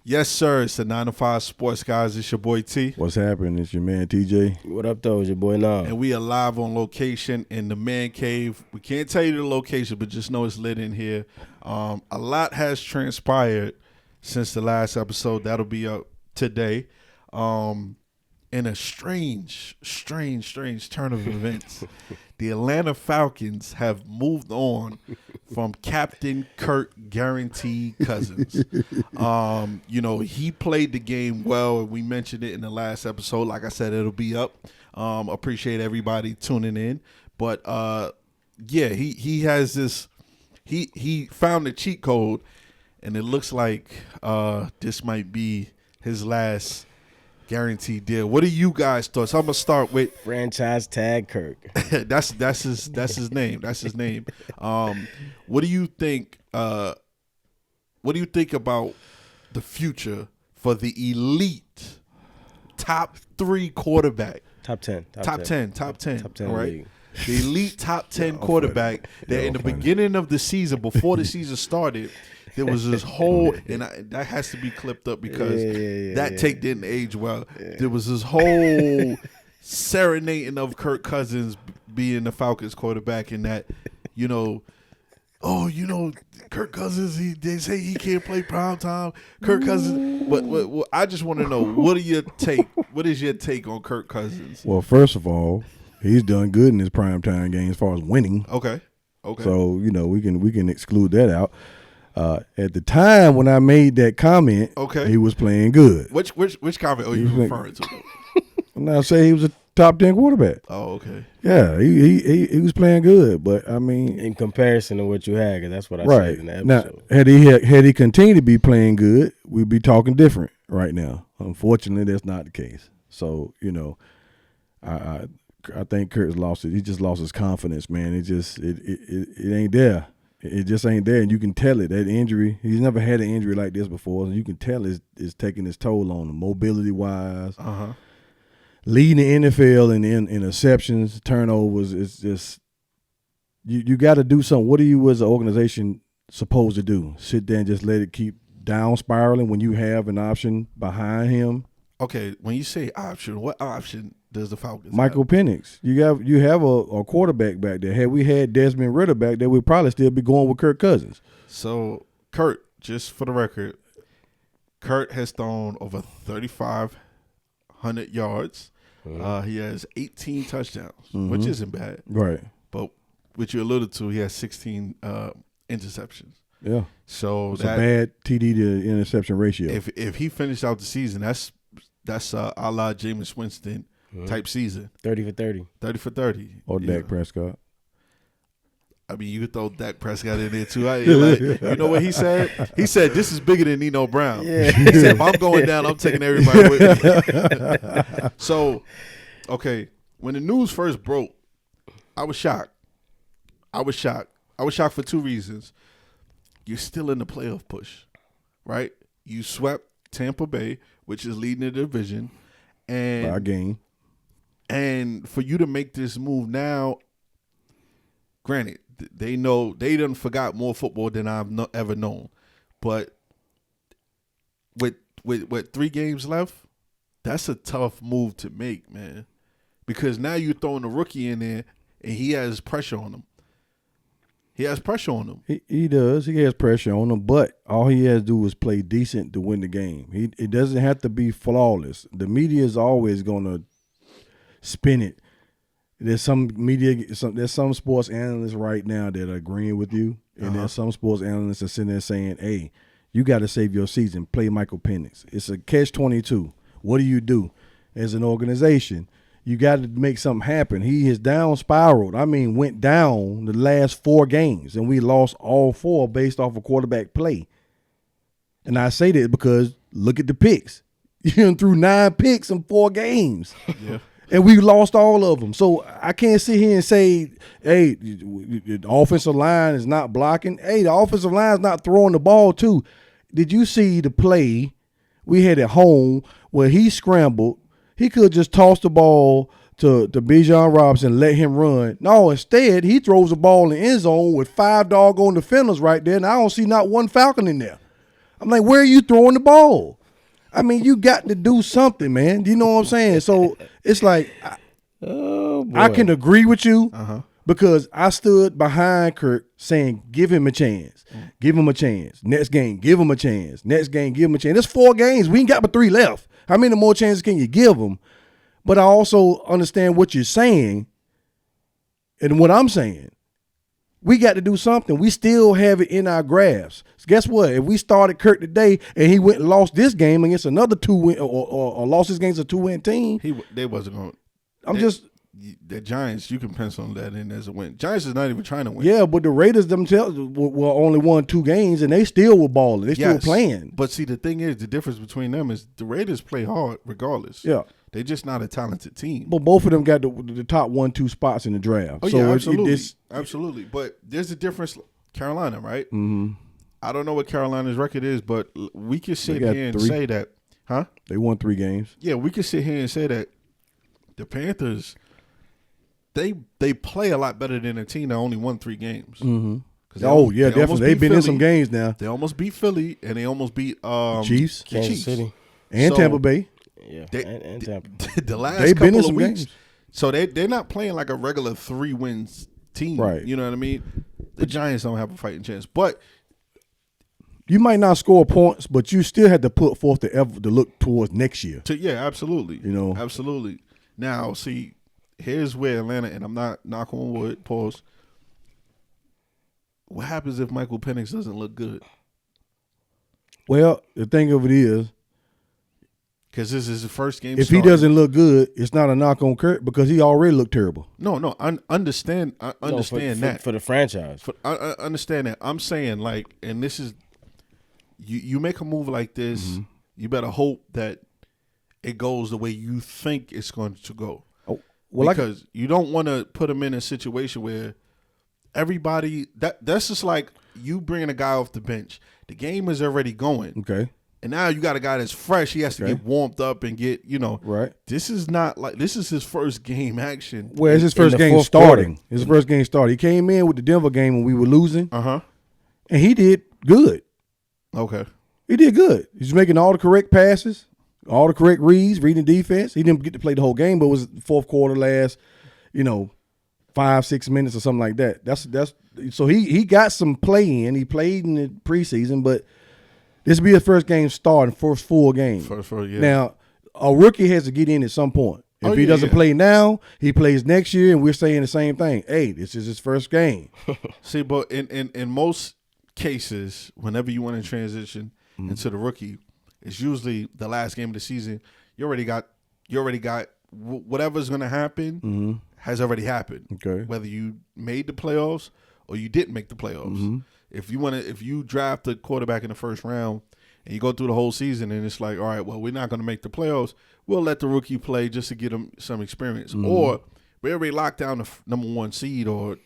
Yes, sir. It's the 9 to 5 Sports Guys. It's your boy T. What's happening? It's your man TJ. What up, though? It's your boy Nam. And we are live on location in the man cave. We can't tell you the location, but just know it's lit in here. A lot has transpired since the last episode. That'll be up today. In a strange turn of events, the Atlanta Falcons have moved on from Captain Kirk Cousins. He played the game well, and we mentioned it in the last episode. Like I said, it'll be up. Appreciate everybody tuning in. But he has this. He found the cheat code, and it looks like this might be his last guaranteed deal. What do you guys thought? So I'm gonna start with franchise tag Kirk. that's his name. That's his name. What do you think? What do you think about the future for the elite top 3 quarterback? Top 10. Top 10. All right. League. The elite top 10 quarterback that in the beginning of the season, before the season started, there was this whole, and that has to be clipped up because that take didn't age well. There was this whole serenading of Kirk Cousins being the Falcons quarterback, and that, Kirk Cousins, they say he can't play prime time. Kirk Cousins, but I just want to know, what is your take on Kirk Cousins? Well, first of all, he's done good in his primetime game as far as winning. Okay. So we can exclude that out. At the time when I made that comment, he was playing good. Which comment are you referring to? I'm not saying he was a top 10 quarterback. Oh, okay. Yeah, he was playing good, but I mean, in comparison to what you had, because that's what I said in the episode. Now, had he continued to be playing good, we'd be talking different right now. Unfortunately, that's not the case. So I think Kurt's lost it. He just lost his confidence, man. It ain't there. It just ain't there, and you can tell it. That injury, he's never had an injury like this before, and you can tell it's taking its toll on him, mobility-wise. Leading the NFL in interceptions, turnovers. It's just you got to do something. What are you as an organization supposed to do? Sit there and just let it keep down spiraling when you have an option behind him? Okay, when you say option, what option does the Falcons Michael have? Penix. You have a quarterback back there. Had we had Desmond Ridder back there, we'd probably still be going with Kirk Cousins. So, Kurt, just for the record, Kurt has thrown over 3,500 yards. He has 18 touchdowns, which isn't bad. Right. But what you alluded to, he has 16 interceptions. Yeah. So it's a bad TD to interception ratio. If he finished out the season, that's a la Jameis Winston type season. 30 for 30. 30 for 30. Or Dak Prescott. I memean, you could throw Dak Prescott in there too. You know what he said? He said, "This is bigger than Nino Brown." Yeah. He said, "If I'm going down, I'm taking everybody with me." So, okay, when the news first broke, I was shocked. I was shocked for 2 reasons. You're still in the playoff push, right? You swept Tampa Bay, which is leading the division, and by a game. And for you to make this move now, granted, they know they done forgot more football than I've ever known, but with 3 games left, that's a tough move to make, man, because now you're throwing a rookie in there and he has pressure on him. He has pressure on him. He does. He has pressure on him, but all he has to do is play decent to win the game. It doesn't have to be flawless. The media is always going to spin it. There's some sports analysts right now that are agreeing with you, and there's some sports analysts that are sitting there saying, "Hey, you got to save your season. Play Michael Penix." It's a catch-22. What do? As an organization, you got to make something happen. He is down spiraled. I mean, went down the last 4 games, and we lost all 4 based off of quarterback play. And I say that because look at the picks. You threw 9 picks in 4 games. Yeah. And we lost all of them. So I can't sit here and say, hey, the offensive line is not blocking. Hey, the offensive line is not throwing the ball too. Did you see the play we had at home where he scrambled? He could just toss the ball to Bijan Robinson and let him run. No, instead, he throws the ball in the end zone with 5 doggone defenders right there, and I don't see not one Falcon in there. I'm like, where are you throwing the ball? I mean, you got to do something, man. You know what I'm saying? So it's like, I can agree with you because I stood behind Kirk saying, give him a chance. Give him a chance. Next game, give him a chance. Next game, give him a chance. There's 4 games. We ain't got but 3 left. How many more chances can you give him? But I also understand what you're saying and what I'm saying. We got to do something. We still have it in our grasp. So guess what? If we started Kirk today and he went and lost this game against another 2-win or lost his game against a 2-win team, they wasn't going. The Giants. You can pencil that in as a win. Giants is not even trying to win. Yeah, but the Raiders themselves were only won 2 games and they still were balling. They still playing. But see, the thing is, the difference between them is the Raiders play hard regardless. Yeah. They're just not a talented team. But both of them got the top 1-2 spots in the draft. Oh, so yeah, absolutely. Absolutely. But there's a difference. Carolina, right? Mm-hmm. I don't know what Carolina's record is, but we can sit here and say that. Huh? They won 3 games. Yeah, we can sit here and say that the Panthers, they play a lot better than a team that only won 3 games. Mm-hmm. Yeah, definitely. They've been in some games now. They almost beat Philly, and they almost beat Chiefs. Kansas City. And Tampa Bay. Yeah, and Tampa. The last they've couple been in of some weeks, games. So they're not playing like a regular 3-wins team. Right. You know what I mean? The Giants don't have a fighting chance. But you might not score points, but you still had to put forth the effort to look towards next year. Yeah, absolutely. You know? Absolutely. Now, see, here's where Atlanta, and I'm not knocking on wood, pause. What happens if Michael Penix doesn't look good? Well, the thing of it is, because this is the first game. If he doesn't look good, it's not a knock on Kirk because he already looked terrible. No, I understand that. For the franchise. I understand that. I'm saying, like, and this is, you make a move like this, you better hope that it goes the way you think it's going to go. Oh, well, because you don't want to put him in a situation where everybody, that's just like you bringing a guy off the bench. The game is already going. Okay. And now you got a guy that's fresh. He has to get warmed up and get, Right. This is not like, this is his first game action. Well, it's his first game starting. His first game started. He came in with the Denver game when we were losing. And he did good. Okay. He did good. He's making all the correct passes, all the correct reads, reading defense. He didn't get to play the whole game, but it was fourth quarter last, 5-6 minutes or something like that. That's so he got some play in. He played in the preseason, but this will be his first game starting, first full game. Yeah. Now, a rookie has to get in at some point. If he doesn't play now, he plays next year, and we're saying the same thing. Hey, this is his first game. See, but in most cases, whenever you want to transition into the rookie, it's usually the last game of the season. You already got whatever's going to happen has already happened. Okay. Whether you made the playoffs or you didn't make the playoffs. If you draft a quarterback in the first round and you go through the whole season and it's like, all right, well, we're not going to make the playoffs, we'll let the rookie play just to get him some experience. Or we already locked down the number 1 seed, or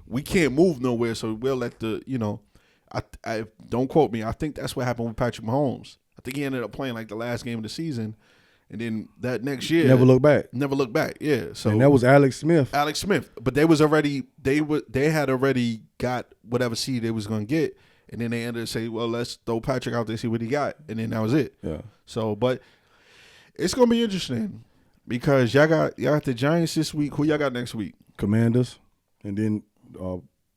we can't move nowhere, so we'll let the I don't quote me. I think that's what happened with Patrick Mahomes. I think he ended up playing like the last game of the season, and then that next year never looked back. Yeah. So and that was Alex Smith. But they had already got whatever seed they was going to get, and then they ended up saying, well, let's throw Patrick out there and see what he got, and then that was it. Yeah. So, but it's going to be interesting because y'all got the Giants this week. Who y'all got next week? Commanders, and then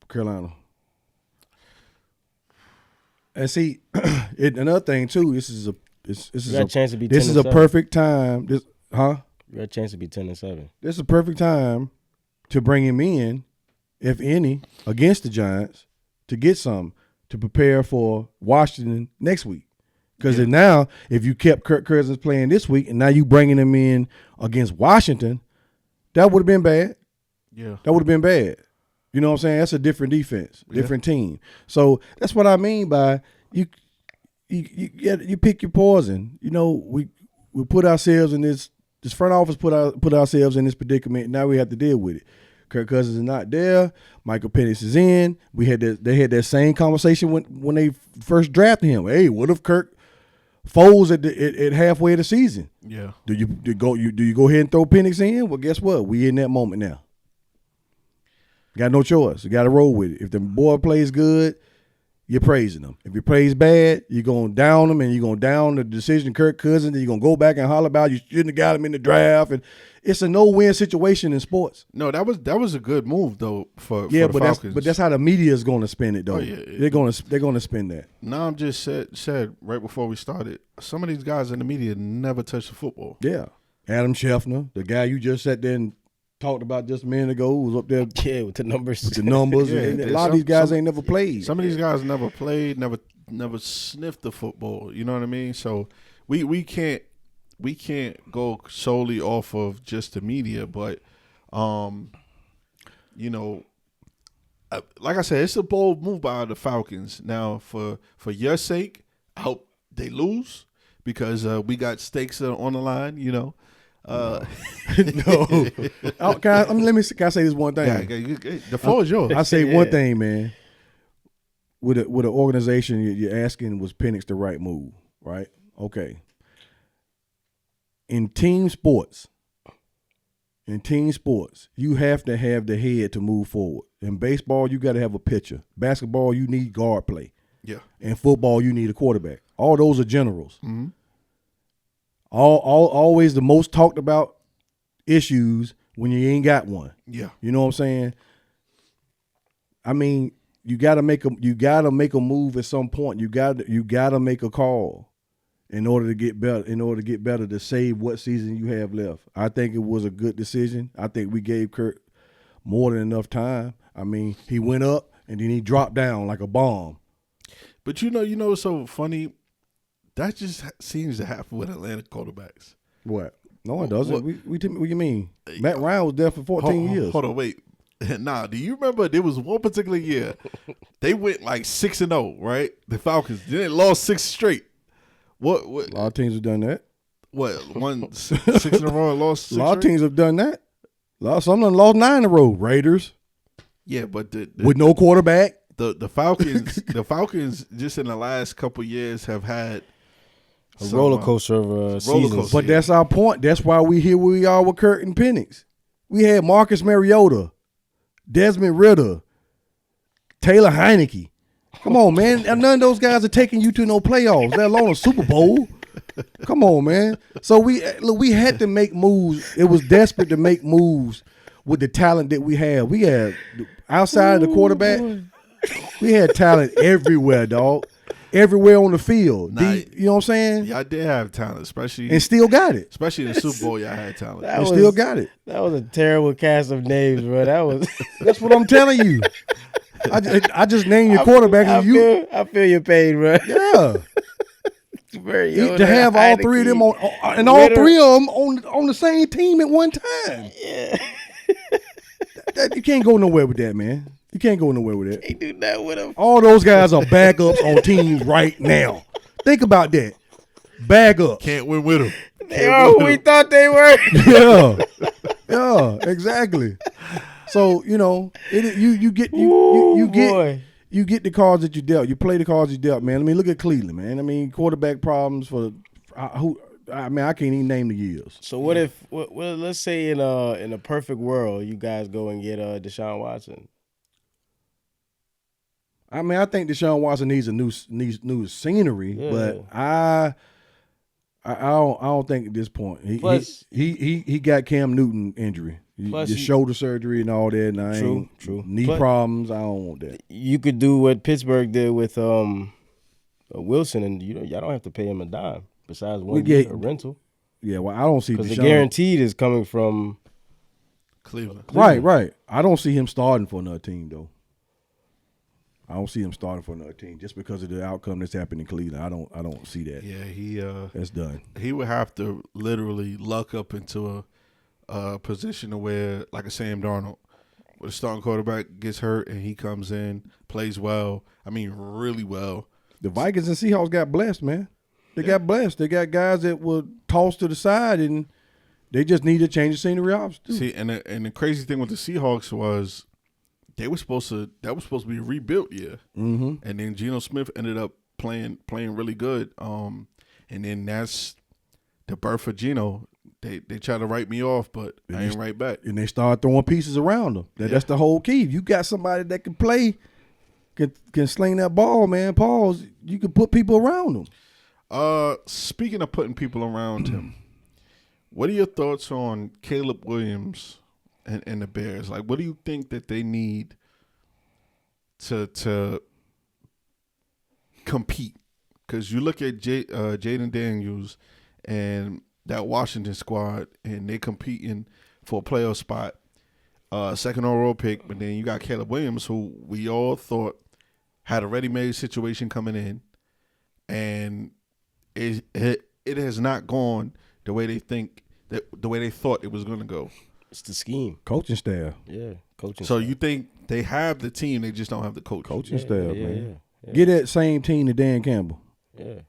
Carolina. And see, another thing too. This is a chance to be. This is a perfect time. You got a chance to be 10-7. This is a perfect time to bring him in, if any, against the Giants to get some to prepare for Washington next week. Because now, if you kept Kirk Cousins playing this week and now you bringing him in against Washington, that would have been bad. Yeah, that would have been bad. You know what I'm saying? That's a different defense, different team. So that's what I mean by you pick your poison. We put ourselves in this front office put ourselves in this predicament. Now we have to deal with it. Kirk Cousins is not there. Michael Penix is in. They had that same conversation when they first drafted him. Hey, what if Kirk folds at halfway of the season? Yeah. Do you go ahead and throw Penix in? Well, guess what? We in that moment now. Got no choice. You got to roll with it. If the boy plays good, you're praising them. If you praise bad, you're going to down them, and you're going to down the decision of Kirk Cousins, and you're going to go back and holler about you shouldn't have got him in the draft. And it's a no-win situation in sports. No, that was a good move though for Yeah, the Falcons. that's how the media is going to spin it though. Oh, yeah. They're going to spin that. Nam just said right before we started, some of these guys in the media never touch the football. Yeah. Adam Scheffner, the guy you just sat there and talked about just a minute ago, who was up there Yeah, with the numbers. Yeah, and a lot of these guys ain't never played. Some of these guys never played, never sniffed the football. You know what I mean? So we can't go solely off of just the media, but you know, like I said, it's a bold move by the Falcons. Now, for your sake, I hope they lose because we got stakes on the line. You know. No. Can I say this one thing? Yeah, the floor is yours. I say one thing, man. With an organization, you're asking, was Penix the right move? Right? Okay. In team sports, you have to have the head to move forward. In baseball, you got to have a pitcher. Basketball, you need guard play. Yeah. In football, you need a quarterback. All those are generals. Mm-hmm. Always the most talked about issues when you ain't got one. Yeah. You know what I'm saying? I mean, you gotta make a move at some point. You gotta make a call in order to get better to save what season you have left. I think it was a good decision. I think we gave Kirk more than enough time. I mean, he went up and then he dropped down like a bomb. But you know what's so funny? That just seems to happen with Atlanta quarterbacks. What? No, it doesn't. What do you mean? Matt Ryan was there for 14 years. Hold on, wait. Nah, do you remember there was one particular year they went like 6-0, right? The Falcons. They lost 6 straight. What? A lot of teams have done that. What? Won 6 in a row and lost 6 A lot of straight? teams have done that. Some of them lost 9 in a row. Raiders. Yeah, but with no quarterback. The Falcons just in the last couple years have had a roller coaster of seasons. But that's our point. That's why we here where we are with Kurt and Penix. We had Marcus Mariota, Desmond Ridder, Taylor Heineke. Come on, man. None of those guys are taking you to no playoffs, let alone a Super Bowl. Come on, man. So we had to make moves. It was desperate to make moves with the talent that we have. We had outside of the quarterback, we had talent everywhere, dog. Everywhere on the field. You know what I'm saying? Y'all did have talent, especially and still got it. Especially in the Super Bowl, y'all had talent. And still got it. That was a terrible cast of names, bro. That was That's what I'm telling you. I just named your quarterback. I feel your pain, bro. Yeah. To have all three of them on, and all three of them on the same team at one time. Yeah. You can't go nowhere with that, man. You can't go nowhere with that. Can't do that with them. All those guys are backups on teams right now. Think about that. Backups. Can't win with them. They are who we thought they were. Yeah, exactly. So you get the cards that you dealt. You play the cards you dealt, man. I mean, look at Cleveland, man. I mean, quarterback problems for who. I mean, I can't even name the years. So what if? Let's say in a perfect world, you guys go and get Deshaun Watson. I mean, I think Deshaun Watson needs new scenery, but I don't think at this point he got Cam Newton injury, the shoulder surgery and all that. And true. Knee problems. I don't want that. You could do what Pittsburgh did with Wilson, and y'all don't have to pay him a dime besides one year a rental. Yeah, well, I don't see because the guaranteed is coming from Cleveland. Right. I don't see him starting for another team though. I don't see him starting for another team just because of the outcome that's happened in Cleveland. I don't see that. Yeah, that's done. He would have to literally luck up into a position where, like a Sam Darnold, where the starting quarterback gets hurt and he comes in, plays well. I mean, really well. The Vikings and Seahawks got blessed, man. They got blessed. They got guys that were tossed to the side and they just need to change the scenery off. See, and the crazy thing with the Seahawks was, that was supposed to be a rebuilt year, and then Geno Smith ended up playing really good. And then that's the birth of Geno. They try to write me off, but I ain't right back. And they start throwing pieces around them. That's the whole key. You got somebody that can play, can sling that ball, man. Pause. You can put people around him. Speaking of putting people around him, what are your thoughts on Caleb Williams and the Bears? Like, what do you think that they need to compete? Because you look at Jaden Daniels and that Washington squad, and they competing for a playoff spot, second overall pick. But then you got Caleb Williams, who we all thought had a ready-made situation coming in, and it has not gone the way they thought it was going to go. It's the scheme. Coaching staff. Yeah, coaching So staff. you think they have the team, they just don't have the coach. Coaching staff, man. Yeah. Get that same team to Dan Campbell. Yeah.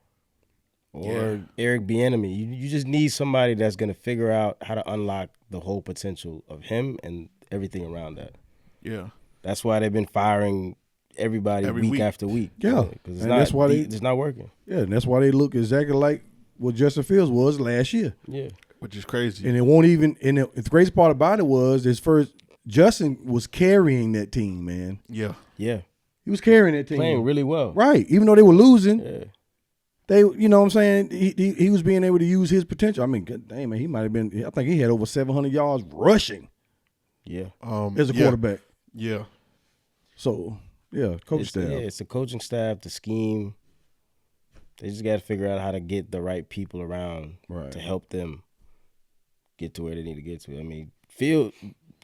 Or Eric Bieniemy. You just need somebody that's going to figure out how to unlock the whole potential of him and everything around that. Yeah. That's why they've been firing everybody Every week week. after week. Yeah. Because And that's why it's not working. Yeah, and that's why they look exactly like what Justin Fields was last year. Yeah. Which is crazy. And it won't even. And the greatest part about it was his first. Justin was carrying that team, man. Yeah. Yeah. He was carrying that team, Playing really well. right? Even though they were losing, Yeah. they, you know what I'm saying, he was being able to use his potential. I mean, good damn, man, he might have been. I think he had over 700 yards rushing Yeah. as a quarterback. Yeah. So yeah, coach staff. Yeah, it's the coaching staff, the scheme. They just got to figure out how to get the right people around to help them get to where they need to get to. I mean, Fields,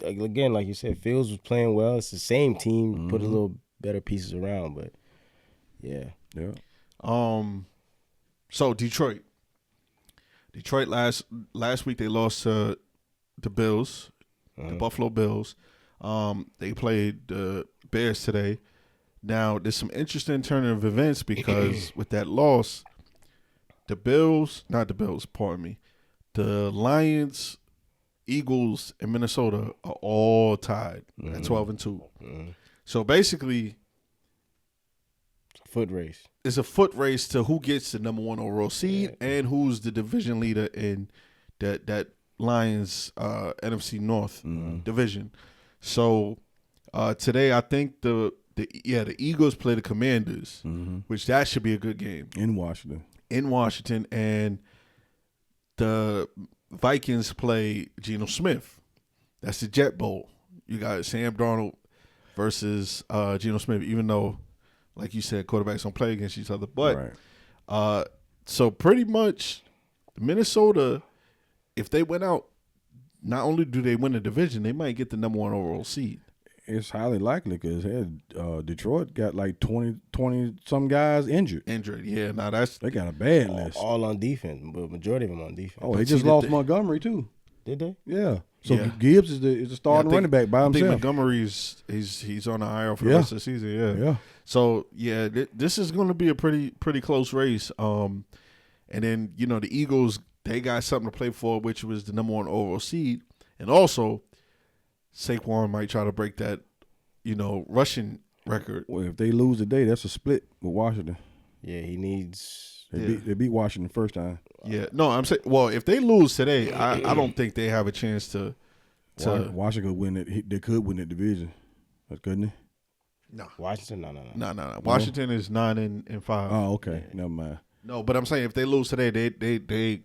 again, like you said, Fields was playing well. It's the same team, put a little better pieces around, but yeah. So Detroit last week they lost to the Bills, the Buffalo Bills. They played the Bears today. Now there's some interesting turn of events because with that loss, the Lions, Eagles, and Minnesota are all tied at 12-2. So basically, Foot race. it's a foot race to who gets the number one overall seed and who's the division leader in that Lions NFC North division. So today, I think the Eagles play the Commanders, which that should be a good game In Washington. and the Vikings play Geno Smith. That's the Jet Bowl. You got Sam Darnold versus Geno Smith, even though, like you said, quarterbacks don't play against each other. But so pretty much Minnesota, if they went out, not only do they win the division, they might get the number one overall seed. It's highly likely because Detroit got like 20 some guys injured. Yeah. Now They got a bad list. All on defense, but majority of them on defense. Oh, they just lost Montgomery too. Did they? Yeah. So Yeah. Gibbs is the starting running back by I think himself. Montgomery's he's on the IR for the rest of the season. Yeah. So this is going to be a pretty close race. And then the Eagles, they got something to play for, which was the number one overall seed, and also Saquon might try to break that rushing record. Well, if they lose today, that's a split with Washington. Yeah, he needs. They beat Washington the first time. Yeah, no, I'm saying. Well, if they lose today, I don't think they have a chance to. Washington could win it. They could win that division, couldn't they? No, Washington, no. Washington is 9-5. Oh, okay, never mind. No, but I'm saying if they lose today, they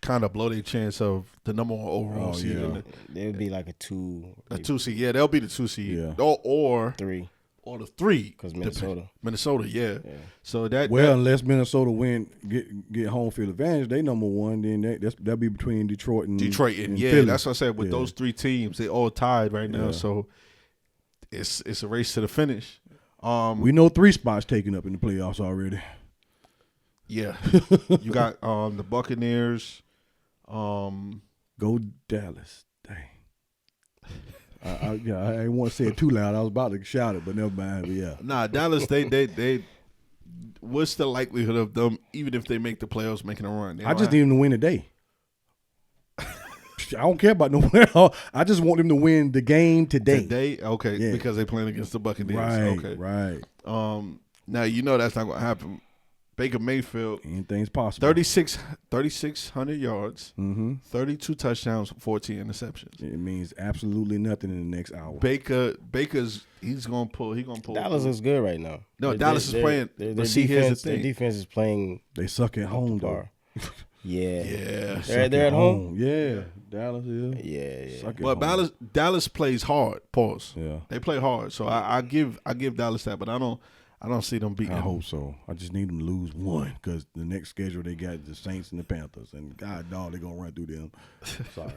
kind of blow their chance of the number one overall seed. yeah. They would be like a 2. A 2 seed. Yeah, they'll be the 2 seed. Yeah. Or 3. Or the 3. Because Minnesota. Minnesota, yeah. So that unless Minnesota get home field advantage, they number one. Then that'll be between Detroit and Philly. That's what I said. With Yeah. those 3 teams, they all tied right now. Yeah. So it's a race to the finish. We know 3 spots taken up in the playoffs already. Yeah, you got the Buccaneers. Go Dallas. Dang. I didn't want to say it too loud. I was about to shout it, but never mind. But yeah. Nah, Dallas. They. What's the likelihood of them, even if they make the playoffs, making a run? I just need them to win today. I don't care about no win. I just want them to win the game today. Today, okay, Yeah. because they're playing against the Buccaneers. Right, Okay, right. Now that's not going to happen Baker Mayfield, anything's possible. 3,600 yards, Mm-hmm. 32 touchdowns, 14 interceptions. It means absolutely nothing in the next hour. Baker's he's gonna pull. Dallas looks good right now. No, Dallas is playing. But see, here's the thing. Their defense is playing. They suck at home though. Yeah. They're at home. Yeah, Dallas is. Yeah. Suck at But home. Dallas plays hard. Pause. Yeah. They play hard. So I give Dallas that, but I don't see them beating. I hope so. I just need them to lose one because the next schedule they got is the Saints and the Panthers, and God dog, they're gonna run through them. Sorry.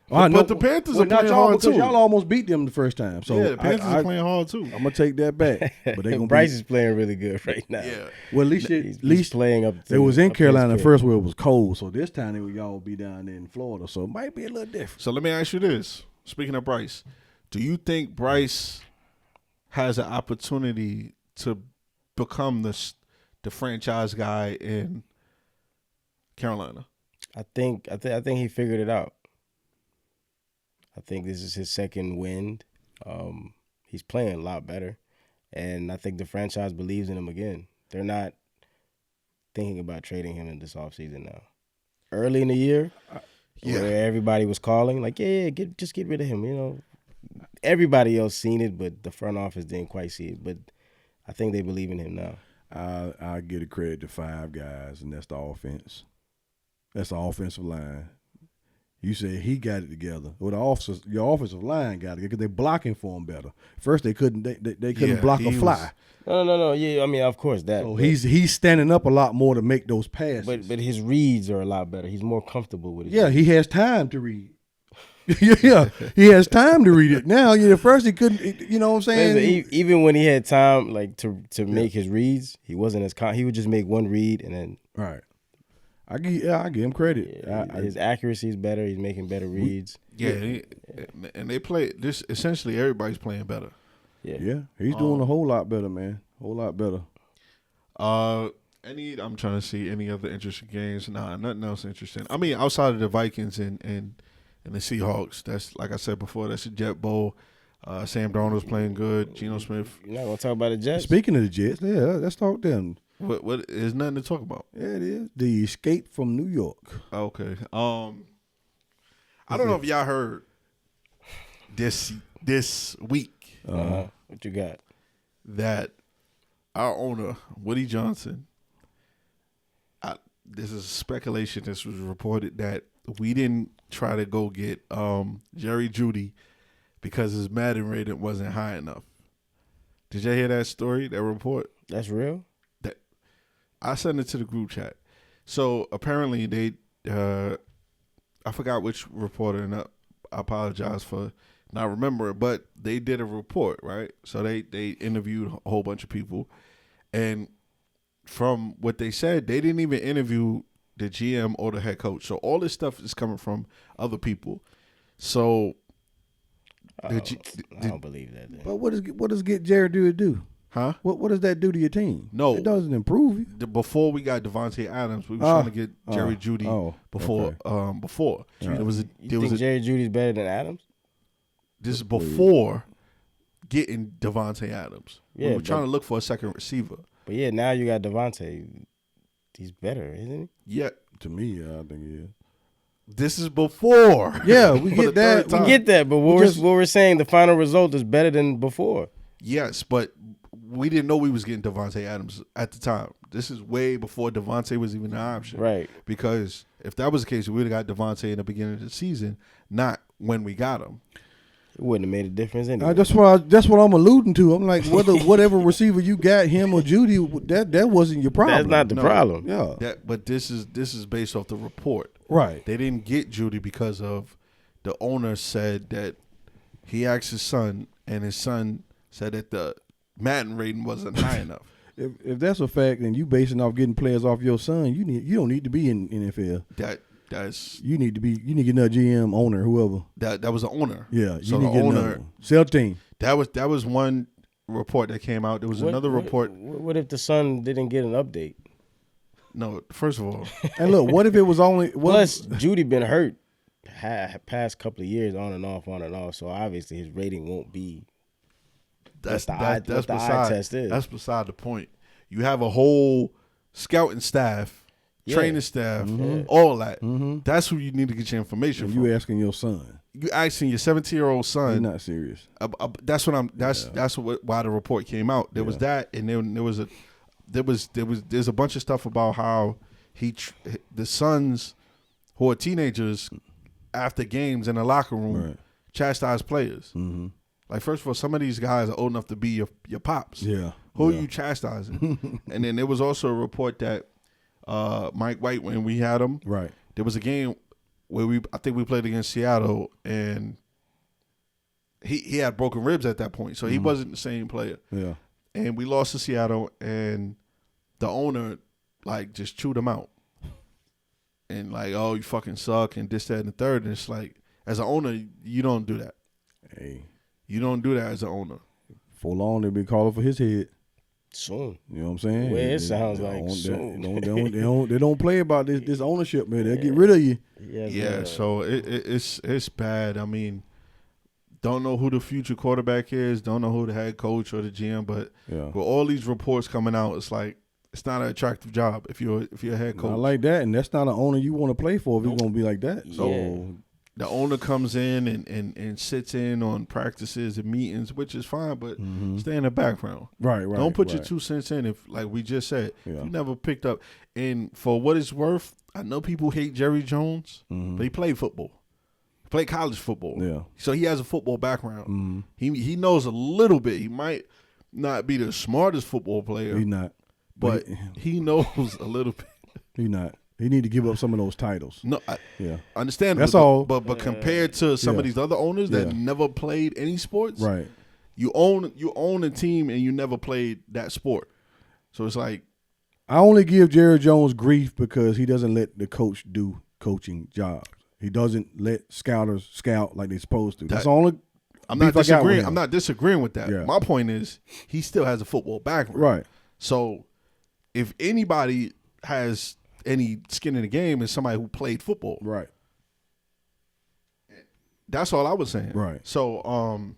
But the Panthers are playing hard too. Y'all almost beat them the first time. So yeah, the Panthers are playing hard too. I'm gonna take that back. But they gonna Bryce is playing really good right now. Yeah. Well, at least He's playing up. It was in up Carolina his first where it was cold, so this time they would y'all be down there in Florida, so it might be a little different. So let me ask you this. Speaking of Bryce, do you think Bryce has an opportunity to become the franchise guy in Carolina? I think he figured it out. I think this is his second wind. He's playing a lot better, and I think the franchise believes in him again. They're not thinking about trading him in this offseason now. Early in the year, where everybody was calling, like, just get rid of him. You know, everybody else seen it, but the front office didn't quite see it. But I think they believe in him now. I give the credit to 5 guys, and that's the offense. That's the offensive line. You said he got it together. Well, your offensive line got it because they're blocking for him better. First, they couldn't block a fly. No. Yeah, I mean, of course that. So he's standing up a lot more to make those passes. But his reads are a lot better. He's more comfortable with it. Yeah, he has time to read. Yeah, he has time to read it now. At first he couldn't. You know what I'm saying? Even when he had time, like to make his reads, he wasn't as he would just make one read and then. Right. I give him credit. His accuracy is better. He's making better reads. Yeah, and they play this. Essentially, everybody's playing better. Yeah, he's doing a whole lot better, man. A whole lot better. I'm trying to see any other interesting games. Nah, nothing else interesting. I mean, outside of the Vikings and the Seahawks, that's like I said before. That's a Jet Bowl. Sam Darnold's playing good. Geno Smith. You're not gonna talk about the Jets. Speaking of the Jets, let's talk them. What? There's nothing to talk about. Yeah, it is. The escape from New York. Okay. I don't know if y'all heard this week What you got? that our owner Woody Johnson. This is speculation. This was reported that we didn't try to go get Jerry Jeudy because his Madden rating wasn't high enough. Did y'all hear that story? That report? That's real. I sent it to the group chat. So apparently they, I forgot which reporter, and I apologize for not remembering, but they did a report, right? So they interviewed a whole bunch of people, and from what they said, they didn't even interview the GM or the head coach. So all this stuff is coming from other people. So I don't believe that. Then. But what does get Jerry to do? Huh? What does that do to your team? No. It doesn't improve you. Before we got Devontae Adams, we were trying to get Jerry Jeudy before. Okay. Before. You think Jerry Judy's better than Adams? This is before getting Devontae Adams. Yeah, we were trying to look for a second receiver. But yeah, now you got Devontae. He's better, isn't he? Yeah. To me, I think he is. This is before. Yeah, we get that. We get that, but what we're saying, the final result is better than before. Yes, but we didn't know we was getting Devontae Adams at the time. This is way before Devontae was even an option. Right. Because if that was the case, we would have got Devontae in the beginning of the season, not when we got him. It wouldn't have made a difference anyway. That's what I'm alluding to. I'm like, whatever receiver you got, him or Judy, that wasn't your problem. That's not the problem. Yeah. But this is based off the report. Right. They didn't get Judy because of the owner said that he asked his son, and his son said that the Madden rating wasn't high enough. If that's a fact, and you basing off getting players off your son, you don't need to be in NFL. You need to get another GM, owner, whoever. That was the owner. Yeah, so you need to get another one. Sell team. That was one report that came out. There was another report. What if the son didn't get an update? No, first of all. And look, what if it was only plus Judy been hurt past couple of years on and off, so obviously his rating won't be. That's the eye test is. That's beside the point. You have a whole scouting staff, training staff, all that. That's who you need to get your information and from. you asking your son. You asking your 17-year-old son. He's not serious. That's what I'm. That's why the report came out. There was that, and then there's a bunch of stuff about how the sons who are teenagers after games in the locker room chastise players. Like, first of all, some of these guys are old enough to be your pops. Yeah. Who are you chastising? And then there was also a report that Mike White, when we had him, there was a game where I think we played against Seattle, and he had broken ribs at that point, so he wasn't the same player. Yeah. And we lost to Seattle, and the owner like just chewed him out. And like, oh, you fucking suck, and this, that, and the third. And it's like, as an owner, you don't do that. Hey. You don't do that as an owner. For long, they'll be calling for his head. Soon. You know what I'm saying? Well, it sounds like soon. They don't play about this ownership, man. They'll get rid of you. Yeah, so it's bad. I mean, don't know who the future quarterback is. Don't know who the head coach or the GM. But with all these reports coming out, it's like, it's not an attractive job if you're a head coach. I like that, and that's not an owner you want to play for if he's going to be like that. So the owner comes in and sits in on practices and meetings, which is fine, but stay in the backgroround. Right. Don't put your 2 cents in if, like we just said, you never picked up. And for what it's worth, I know people hate Jerry Jones, but he played football. He played college football. Yeah. So he has a football background. He knows a little bit. He might not be the smartest football player. He's not. But he knows a little bit. He's not. He need to give up some of those titles. No, understand. That's all. But compared to some of these other owners that never played any sports, right? You own a team and you never played that sport. So it's like, I only give Jerry Jones grief because he doesn't let the coach do coaching jobs. He doesn't let scouters scout like they're supposed to. That's the only. I'm not disagreeing. I'm not disagreeing with that. Yeah. My point is, he still has a football background. Right. So if anybody has any skin in the game, is somebody who played football. Right. That's all I was saying. Right. So,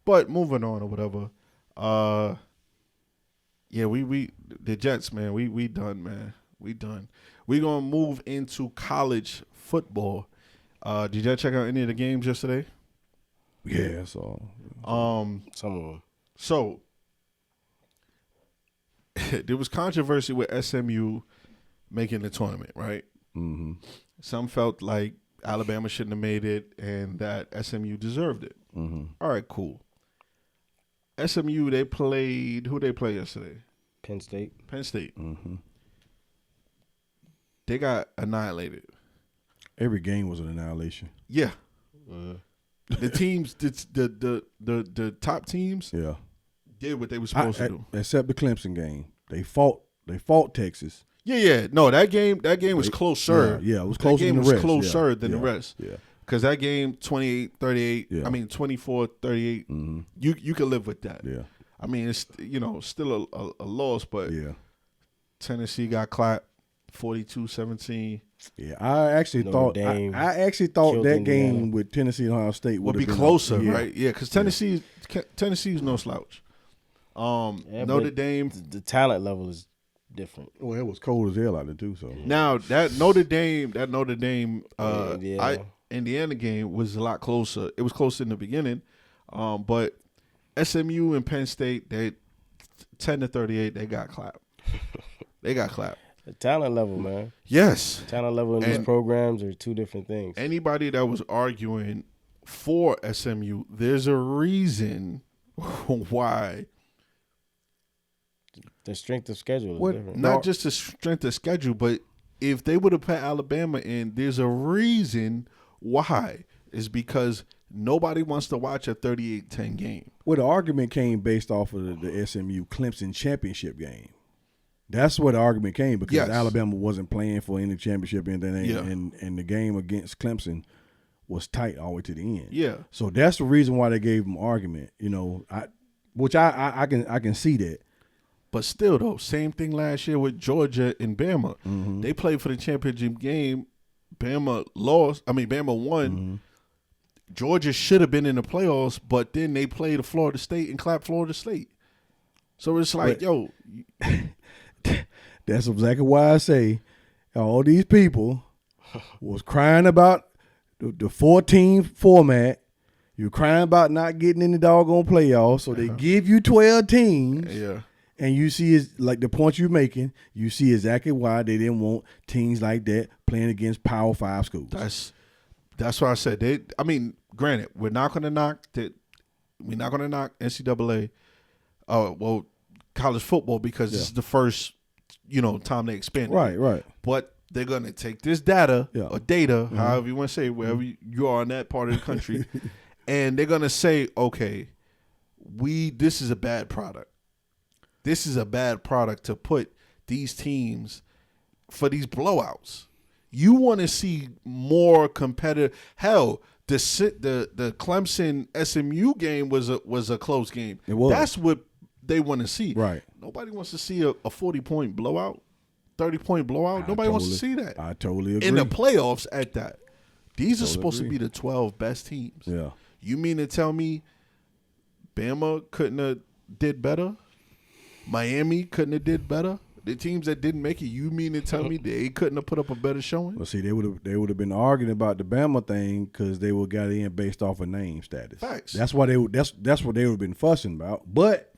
but moving on or whatever. We the Jets, man. We done, man. We done. We gonna move into college football. Did y'all check out any of the games yesterday? Yeah, so some of them. So there was controversy with SMU making the tournament, right? Mm-hmm. Some felt like Alabama shouldn't have made it and that SMU deserved it. Mm-hmm. All right, cool. SMU, they played, who they play yesterday? Penn State. Mm-hmm. They got annihilated. Every game was an annihilation. Yeah. The teams, the top teams, did what they were supposed to do. Except the Clemson game, they fought Texas. Yeah. No, that game was closer. Yeah, it was closer than the rest. That game was closer than the rest. Yeah. Because that game, 28-38, 24-38, you could live with that. Yeah. I mean, it's, still a loss, but Tennessee got clapped 42-17. Yeah, I actually thought that game with Tennessee and Ohio State would be closer, right? Yeah, because Tennessee's no slouch. Notre Dame, the talent level is different. Well, it was cold as hell out there too. So now that Notre Dame, Indiana game was a lot closer. It was closer in the beginning, but SMU and Penn State, they 10-38, they got clapped. They got clapped. The talent level, man. Yes. The talent level in these programs are two different things. Anybody that was arguing for SMU, there's a reason why. The strength of schedule is different. Not just the strength of schedule, but if they would have put Alabama in, there's a reason why. It's because nobody wants to watch a 38-10 game. Well, the argument came based off of the SMU Clemson championship game. That's where the argument came because Alabama wasn't playing for any championship and the game against Clemson was tight all the way to the end. Yeah. So that's the reason why they gave them argument, I can see that. But still, though, same thing last year with Georgia and Bama. Mm-hmm. They played for the championship game. Bama lost. Bama won. Mm-hmm. Georgia should have been in the playoffs, but then they played Florida State and clapped Florida State. So it's like, That's exactly why I say all these people was crying about the 4-team format. You're crying about not getting in the doggone playoffs, so they give you 12 teams. Yeah. And you see, is like the point you're making, you see exactly why they didn't want teams like that playing against Power 5 schools. That's why I said granted, we're not going to knock NCAA, college football because this is the first, time they expanded. Right. But they're going to take this data or data, however you want to say, wherever you are in that part of the country, and they're going to say, okay, this is a bad product. This is a bad product to put these teams for these blowouts. You want to see more competitive. Hell, the Clemson SMU game was a close game. It was. That's what they want to see. Right. Nobody wants to see a 40-point blowout, 30-point blowout. Nobody wants to see that. I totally agree. In the playoffs at that. These are supposed to be the 12 best teams. Yeah. You mean to tell me Bama couldn't have did better? Miami couldn't have did better? The teams that didn't make it, you mean to tell me they couldn't have put up a better showing? Well, see, they would have been arguing about the Bama thing because they would got in based off of name status. Facts. That's why that's what they would have been fussing about. But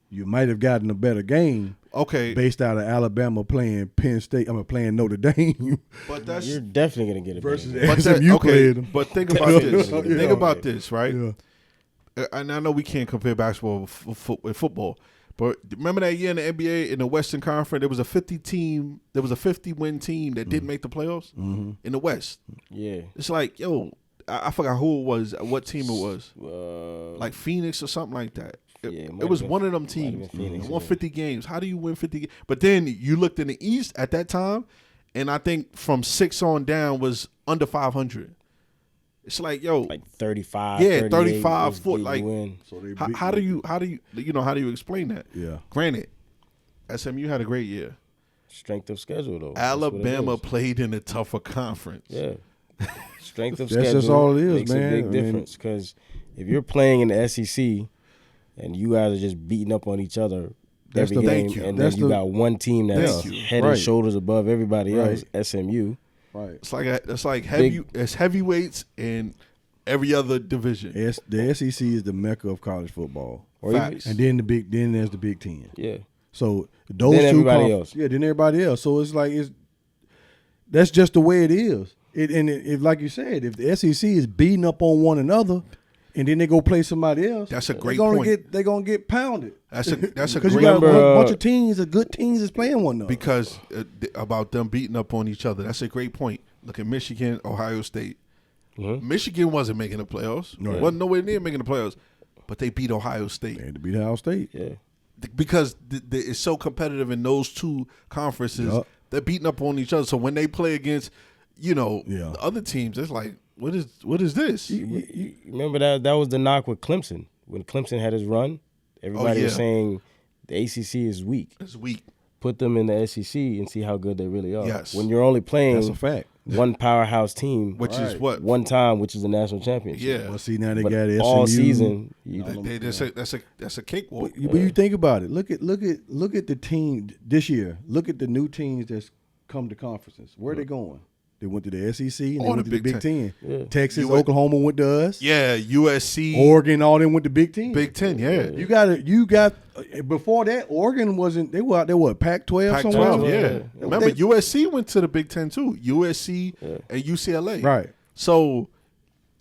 you might have gotten a better game. Okay. Based out of Alabama playing Penn State, playing Notre Dame. But you're definitely gonna get it versus SMU played them. But think about this. Yeah. Think about this, right? Yeah. And I know we can't compare basketball with football, but remember that year in the NBA in the Western Conference, there was a 50-win team that didn't make the playoffs in the West. Yeah, it's like, I forgot who it was, what team it was, like Phoenix or something like that. It was one of them teams. Phoenix, won 50 games. How do you win 50 games? But then you looked in the East at that time, and I think from 6 on down was under 500. It's like, like 35. Yeah, 35 foot. Like, so how do you explain that? Yeah. Granted, SMU had a great year. Strength of schedule, though. Alabama played in a tougher conference. Yeah. Strength of That's schedule just all it is, makes man. a big difference because if you're playing in the SEC and you guys are just beating up on each other every game, and then you got one team that's head and shoulders above everybody else, SMU. Right. It's like heavyweights in every other division. The SEC is the mecca of college football. Facts. And then there's the Big Ten. Yeah. So those then two everybody else. Yeah, then everybody else. So it's like that's just the way it is. If like you said, if the SEC is beating up on one another, and then they go play somebody else, that's a great point. They're gonna get pounded. That's a because great you got a bunch of teams, good teams, is playing one another. Because about them beating up on each other. That's a great point. Look at Michigan, Ohio State. Mm-hmm. Michigan wasn't making the playoffs. Right. Wasn't nowhere near making the playoffs, but they beat Ohio State. They had to beat Ohio State. Yeah. Because it's so competitive in those two conferences. Yep. They're beating up on each other. So when they play against, the other teams, it's like, what is this? You remember that was the knock with Clemson. When Clemson had his run, everybody was saying the ACC is weak. It's weak. Put them in the SEC and see how good they really are. Yes. When you're only playing that's a fact. One powerhouse team, which is what one time, which is the national championship. Yeah. Well, see now they got SMU all season. That's a cakewalk. But you think about it. Look at the team this year. Look at the new teams that's come to conferences. Where are they going? They went to the SEC and they went to the Big Ten. Yeah. Texas, Oklahoma went to us. Yeah, USC, Oregon, all them went to Big Ten. Big Ten, yeah. You got before that, Oregon wasn't. They were out there. What, Pac-12? Pac-12, yeah. Remember, USC went to the Big Ten too. USC and UCLA. Right. So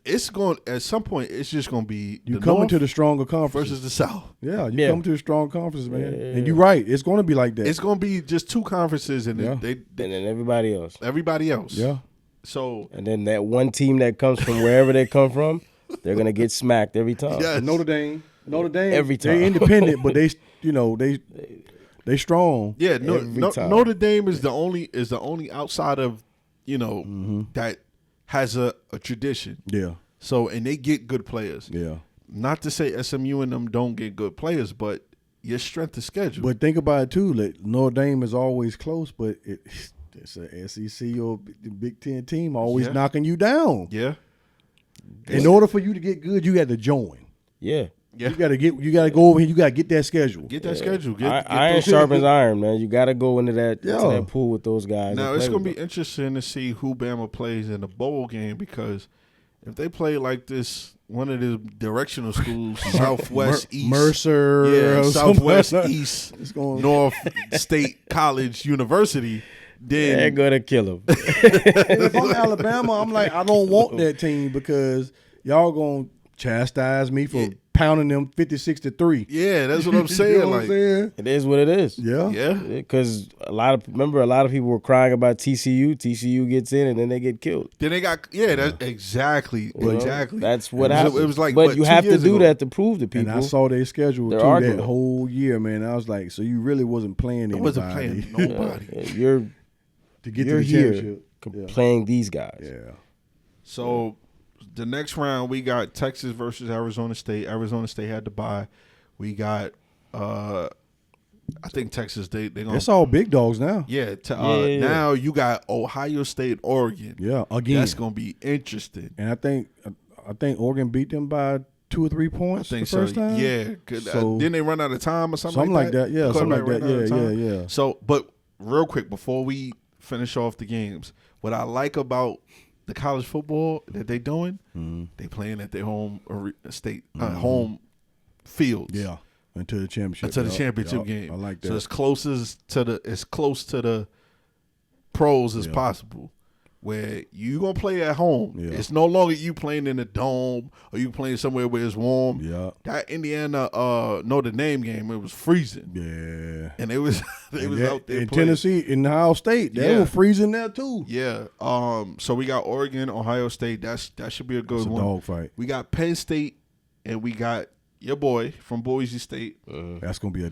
it's going at some point. It's just going to be you coming to the stronger conference versus the South. Yeah, you coming to the strong conferences, man. Yeah. And you're right. It's going to be like that. It's going to be just two conferences, and and then everybody else. Everybody else. Yeah. So and then that one team that comes from wherever they come from, they're going to get smacked every time. Yes. Notre Dame every time. They're independent, but they strong. Yeah, Notre Dame is the only outside of that has a tradition. Yeah. So and they get good players. Yeah. Not to say SMU and them don't get good players, but your strength of schedule. But think about it too. Like Notre Dame is always close, but it's a SEC or Big Ten team always knocking you down. Yeah. In order for you to get good, you got to join. Yeah. Yeah. You gotta go over here. You gotta get that schedule. Get that schedule. Get iron those- sharpens iron, man. You got to go into that pool with those guys. Now and it's play gonna with be interesting to see who Bama plays in the bowl game, because if they play like this, one of the directional schools, Southwest East, Mercer, Southwest something. East, North State College University, then they're gonna kill him. If I'm Alabama, I'm like, I don't want that team because y'all gonna chastise me for pounding them 56-3. yeah, that's what I'm saying. You know what like, I'm saying? It is what it is. Yeah. yeah, Because a lot of people were crying about TCU. TCU gets in and then they get killed. then they got that's exactly. You know? Exactly. That's what It happened. was like, but what, you 2 have to years do ago? that to prove to people. And I saw their schedule They're too arguing. that whole year, man. I was like, so you really wasn't playing anybody. I wasn't playing nobody. You're to get to you're the here championship. playing these guys. Yeah. So the next round we got Texas versus Arizona State. Arizona State had to bye. We got I think Texas they gonna It's all big dogs now. yeah, Yeah. now you got Ohio State, Oregon. Yeah, again. That's gonna be interesting. And I think Oregon beat them by 2 or 3 I points think the so. first time. Yeah. 'Cause, So- didn't they run out of time or something? Something like that. Yeah, something like Quarterback that. ran out of Yeah, time? yeah. So, but real quick before we finish off the games, what I like about the college football that they doing, they playing at their home home fields. Yeah. Until the championship. Until the Yup, championship yup. game. I like that. So as close to the pros as Yeah. possible. Where you gonna play at home. Yeah. It's no longer you playing in the dome or you playing somewhere where it's warm. Yeah. That Indiana Notre Dame game, it was freezing. Yeah. And it was out there in playing. Tennessee, in Ohio State, they Yeah. were freezing there too. Yeah. So we got Oregon, Ohio State. That should be a good It's a one. dog fight. We got Penn State and we got your boy from Boise State. That's gonna be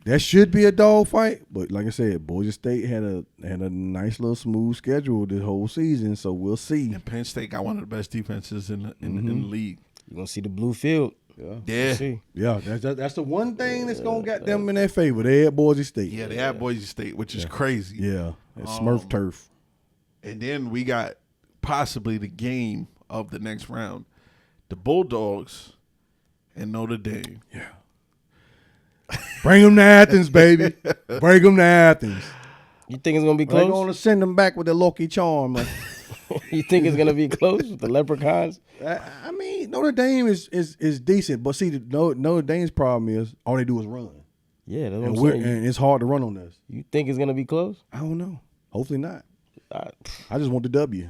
that should be a dog fight. But like I said, Boise State had a nice little smooth schedule this whole season, so we'll see. And Penn State got one of the best defenses in the league. You're gonna see the blue field. Yeah. We'll see. Yeah, that's the one thing that's gonna get them in their favor. They at Boise State. Yeah, they had Boise State, which is crazy. Yeah, it's Smurf turf. And then we got possibly the game of the next round. The Bulldogs and Notre Dame. Yeah. Bring them to Athens, baby. Bring them to Athens. You think it's gonna be They're close? gonna send them back with the Loki charm. You think it's gonna be close with the Leprechauns? I mean, Notre Dame is decent, but see, Notre Dame's problem is all they do is run, Yeah, that's what and, I'm saying. and it's hard to run on us. You think it's gonna be close? I don't know. Hopefully not. I I just want the W.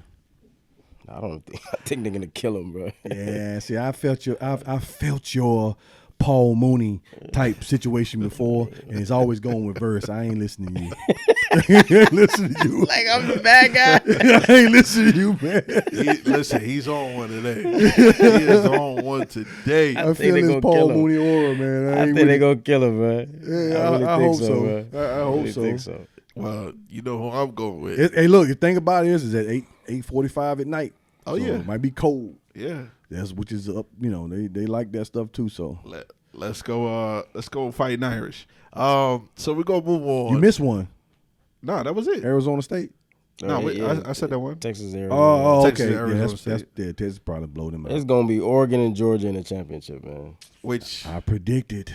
don't think. I think they're gonna kill him, bro. Yeah, see, I felt your Paul Mooney type situation before, and it's always going with verse. I ain't listening to you. I ain't listening to you. Like I'm the bad guy. I ain't listening to you, man. Listen, he's on one today. He is on one today. I think feel they this gonna Paul kill him. Mooney aura, man. I ain't think they're with gonna kill him, man. it. Yeah, really I think hope so. man. I hope really so. think so. Well, you know who I'm going with. Hey, look, the thing about it is at 8:45 at night. Oh, So yeah. it might be cold. Yeah. That's which is up. You know, they like that stuff too. So Let's go Fighting Irish. So we're gonna move on. you missed one. No, that was it. Arizona State. No, Yeah, wait, yeah. I said that one. Texas area. Oh, Texas, okay. Arizona Yeah, that's State. Texas probably blow them out. It's gonna be Oregon and Georgia in the championship, man. Which I predicted.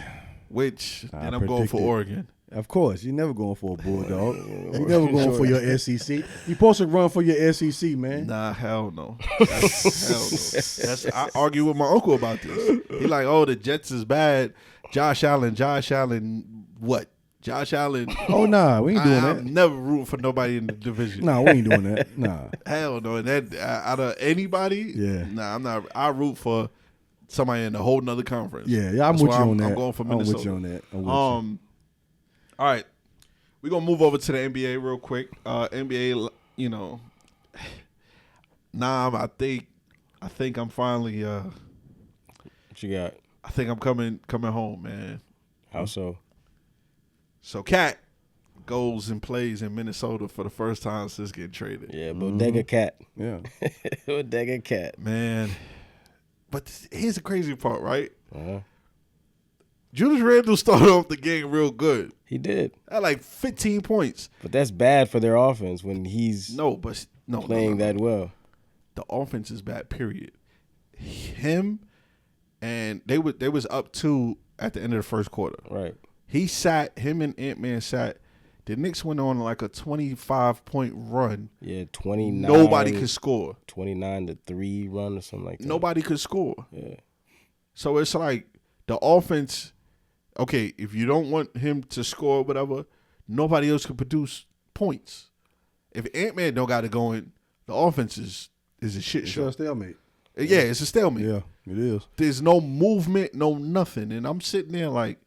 and I'm going for predicted. Oregon. Of course, you're never going for a bulldog. You're never going for your SEC. You're supposed to run for your SEC, man. Nah, hell no. I argue with my uncle about this. He like, oh, the Jets is bad. Josh Allen, what? Josh Allen. Oh nah, we ain't doing that. I'm never rooting for nobody in the division. Nah, we ain't doing that. Nah. Hell no. And that out of anybody, Yeah. Nah, I'm not. I root for somebody in a whole nother conference. Yeah, I'm That's with why you on that. I'm going for I'm Minnesota. with you on that. I'm with you. All right, we're gonna move over to the NBA real quick. NBA, you know, I think I'm finally. What you got? I think I'm coming home, man. How so? So Cat goes and plays in Minnesota for the first time since getting traded. Yeah, Bodega Cat. Yeah. Bodega Cat. Man, but here's the crazy part, right? Uh-huh. Julius Randle started off the game real good. He did, At like 15 points. but that's bad for their offense when he's Playing playing that well. The offense is bad, period. Him and they was up 2 at the end of the first quarter. Right. Him and Ant-Man sat. The Knicks went on like a 25-point run. Yeah, 29. Nobody could score. 29-3 run or something like that. Nobody could score. Yeah. So it's like the offense, okay, if you don't want him to score or whatever, nobody else can produce points. If Ant-Man don't got it going, the offense is a shit show. It's a stalemate. Yeah, it's a stalemate. Yeah, it is. There's no movement, no nothing. And I'm sitting there like,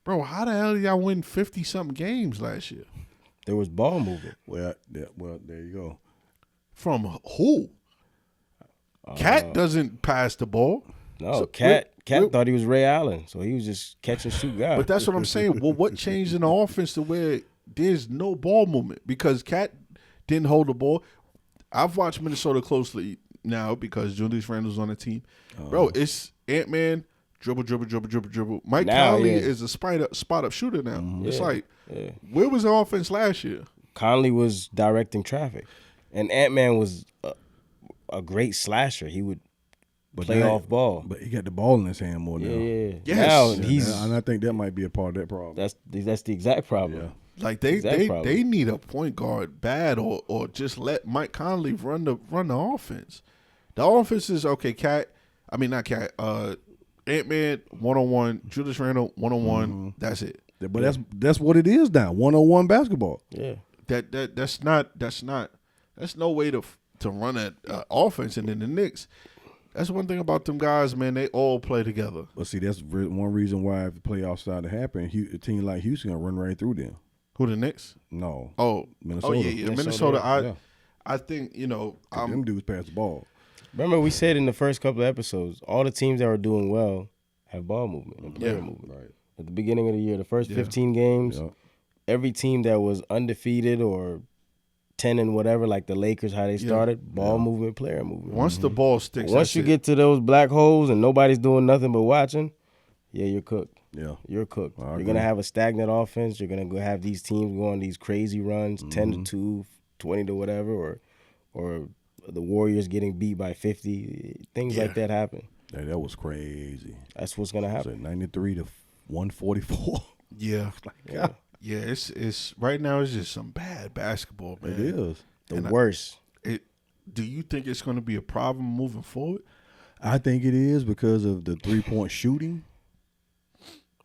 bro, how the hell did y'all win 50-something games last year? There was ball movement. Well, there you go. From who? Cat doesn't pass the ball. No, So Cat thought he was Ray Allen, so he was just catch and shoot guy. But that's what I'm saying. Well, what changed in the offense to where there's no ball movement? Because Cat didn't hold the ball. I've watched Minnesota closely now because Julius Randle's on the team. Bro, it's Ant-Man, dribble. Mike Conley is a spot-up shooter now. Mm-hmm. It's like, where was the offense last year? Conley was directing traffic, and Ant-Man was a great slasher. He would play off ball. But he got the ball in his hand more now. Yeah. Yes. Now and I think that might be a part of that problem. that's the exact problem. Yeah. Like they need a point guard bad, or just let Mike Conley run the offense. The offense is okay. Not Cat. Ant-Man 1-on-1, Julius Randle 1-on-1. That's it. But that's what it is now. 1-on-1 basketball. Yeah. That's no way to run an offense. And then the Knicks, that's one thing about them guys, man. They all play together. But see, that's one reason why if the playoffs start to happen, a team like Houston gonna run right through them. Who, the Knicks? No. Oh, Minnesota. Oh yeah. Minnesota. I think them dudes pass the ball. Remember, we said in the first couple of episodes, all the teams that are doing well have ball movement and player movement. Right. At the beginning of the year, the first 15 games, every team that was undefeated or 10 and whatever, like the Lakers, how they started, ball movement, player movement. Once the ball sticks, once you get to those black holes and nobody's doing nothing but watching, you're cooked. Yeah. You're cooked. You're going to have a stagnant offense. You're going to have these teams go on these crazy runs, 10-2, 20 to whatever, or the Warriors getting beat by 50. Things like that happen. Yeah, that was crazy. That's what's going to happen. 93 to 144. Yeah. Yeah, it's right now it's just some bad basketball, man. It is. The worst. Do you think it's going to be a problem moving forward? I think it is because of the 3-point shooting.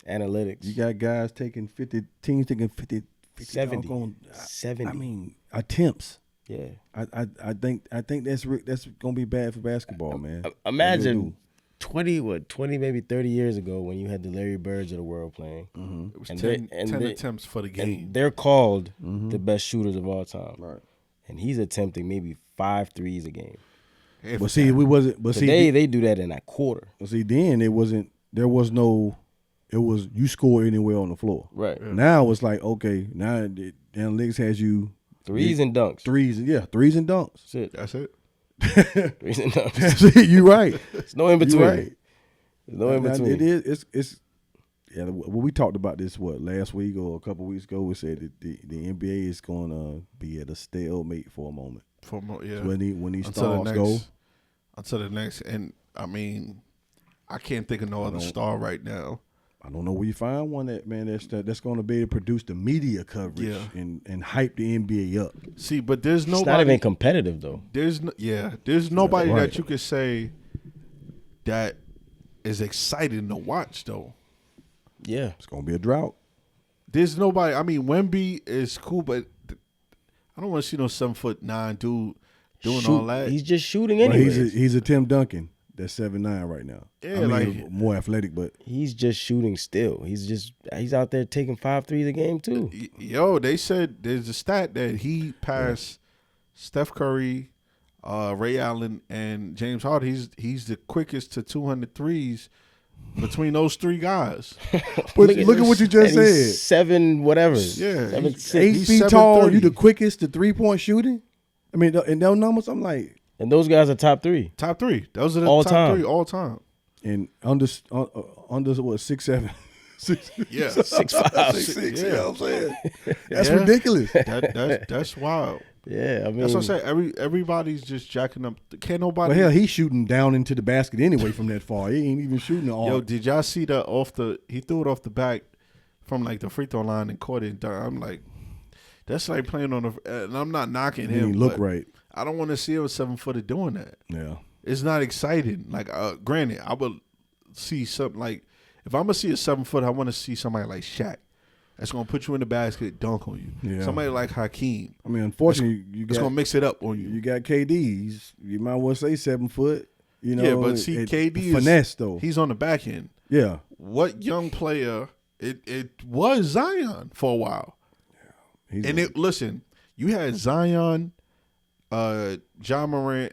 Analytics. You got guys taking 50, teams taking 50 70. 70. I mean, attempts. Yeah. I think that's gonna be bad for basketball, man. Imagine 20 maybe 30 years ago when you had the Larry Birds of the world playing. It was 10 attempts for the game. And they're called the best shooters of all time. Right. And he's attempting maybe 5 threes a game. But see, we wasn't. But today they do that in a quarter. But see, then it wasn't. There was no. It was you score anywhere on the floor. Right. Yeah. Now it's like okay. Now the analytics has you threes and dunks. Threes and dunks. That's it. Threes and dunks. That's it. You right. There's no in between. Right. There's no in between. It is. It's. Yeah. Well, we talked about this last week or a couple weeks ago. We said that the NBA is going to be at a stalemate for a moment. Yeah. When these stars go. Until the next, and I mean, I can't think of no other star right now. I don't know where you find one that's going to be able to produce the media coverage and hype the NBA up. See, but there's nobody. It's not even competitive though. There's nobody that you could say that is exciting to watch though. Yeah, it's going to be a drought. There's nobody. I mean, Wemby is cool, but I don't want to see no 7'9" dude doing all that. He's just shooting anyway. He's a Tim Duncan. That's 7'9" right now. Yeah, I mean, more athletic, but he's just shooting still. He's out there taking 5 threes a game too. Yo, they said there's a stat that he passed Steph Curry, Ray Allen, and James Harden. He's the quickest to 200 threes between those 3 guys. But look at what you just said. He's 7 whatever. Yeah, 7, 8 feet tall. You the quickest to 3-point shooing. I mean, in those numbers, I'm like. And those guys are top 3. Top 3. Those are the all top time. 3 all time. And under what 6'7". 6'5". 6'6". You know what I'm saying? That's ridiculous. That's wild. Yeah, I mean, that's what I'm saying. Everybody's just jacking up. Can't nobody. Well, hell, he's shooting down into the basket anyway from that far. He ain't even shooting the Yo, arc. did y'all see that he threw it off the back from like the free throw line and caught it. I'm like, that's like playing on and I'm not knocking him. He look right. I don't want to see a 7-footer doing that. Yeah. It's not exciting. Like, granted, I would see something like, if I'm gonna see a 7-footer, I want to see somebody like Shaq. That's gonna put you in the basket, dunk on you. Yeah. Somebody like Hakeem. I mean, unfortunately, it's gonna mix it up on you. You got KD. You might well say 7 foot. You know, yeah, but see, KD finesse though. He's on the back end. Yeah. What young player? It was Zion for a while. Yeah. Listen, you had Zion, Ja Morant,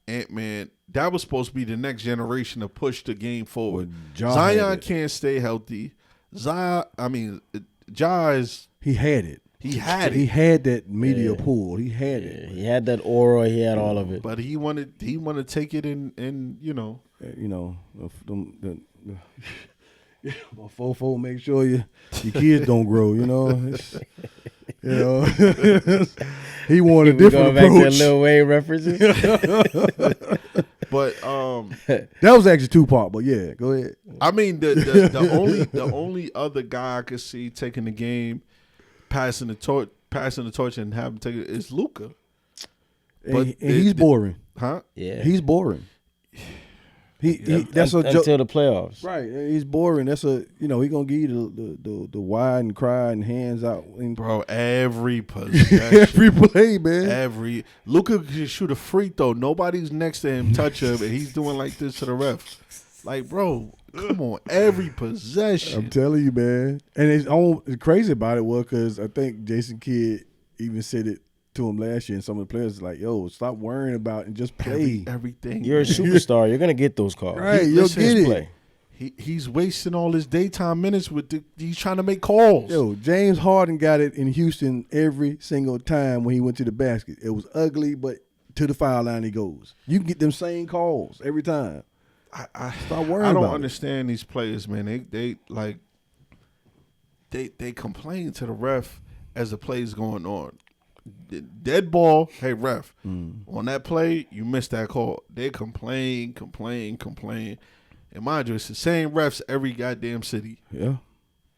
Ant-Man. That was supposed to be the next generation to push the game forward. Zion can't stay healthy. Ja is. He had it. He had that media pool. He had it. He had that aura. He had all of it. But he wanted to take it and you know. My fofo, make sure your kids don't grow. You know. He wanted a different approach. Back to Lil Wayne references. But that was actually 2-part. But yeah, go ahead. I mean, the only other guy I could see taking the game, passing the torch, and having take it is Luka. And he's boring, huh? Yeah, he's boring. That's until the playoffs, right? He's boring. That's he gonna give you the wide and cry and hands out. Bro, every possession, every play, man. Luka can shoot a free throw. Nobody's next to him, touch him, and he's doing like this to the ref. Like, bro, come on, every possession. I'm telling you, man. And it's crazy about it was because I think Jason Kidd even said it to him last year, and some of the players like, "Yo, stop worrying about and just play everything." You're a superstar. You're gonna get those calls, right? You'll get it. Play. He's wasting all his daytime minutes he's trying to make calls. Yo, James Harden got it in Houston every single time when he went to the basket. It was ugly, but to the foul line he goes. You can get them same calls every time. Stop worrying. I don't about understand these players, man. They complain to the ref as the play's going on. Dead ball, hey ref, on that play, you missed that call. They complain. And mind you, it's the same refs every goddamn city. Yeah.